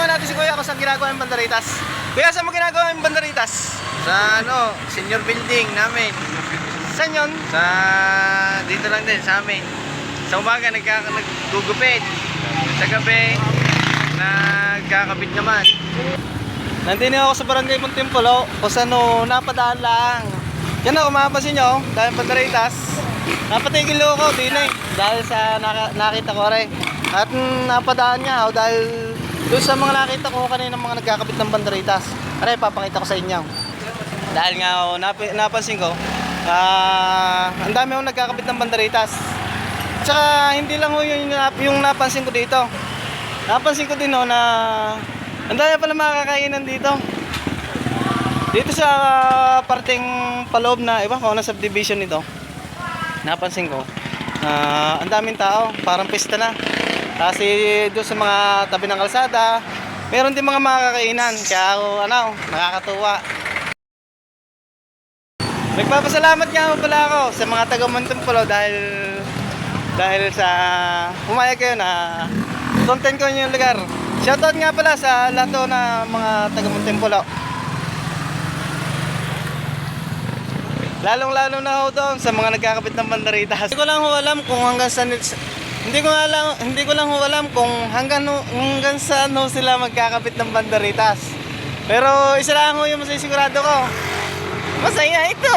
natin si Kuya kung saan ginagawa yung banderitas. Kuya, saan mo ginagawa yung banderitas? Sa senior building namin. Saan yun? Sa dito lang din sa amin. Sa umaga naggugupit. Sa gabi nagkakabit naman. Nandito ako sa Barangay Muntinpulo kung saan napadaan lang. Yan o, kung mapapansin nyo, dahil banderitas, napatigil ako din dahil sa nakita ko rin. At napadaan nga ako dahil doon sa mga nakita ko kanina mga nagkakabit ng banderitas. Aray, papakita ko sa inyo. Dahil nga napansin ko, ang dami akong nagkakabit ng banderitas. Tsaka hindi lang yung napansin ko dito. Napansin ko din na ang dami pala makakainan dito. Dito sa parteng paloob na, iba kung ano subdivision nito, napansin ko, ang daming tao, parang pista na. Kasi doon sa mga tabi ng kalsada, meron din mga makakainan, kaya nakakatuwa. Nagpapasalamat nga pala ako sa mga taga Muntinpulo dahil sa pumayag kayo na content ko yung lugar. Shoutout nga pala sa lahat na mga taga Muntinpulo. Lalong-lalo na ako doon sa mga nagkakabit ng banderitas. Hindi ko lang alam kung hanggang saan sila magkakabit ng banderitas. Pero isa lang yung masisigurado ko. Masaya ito.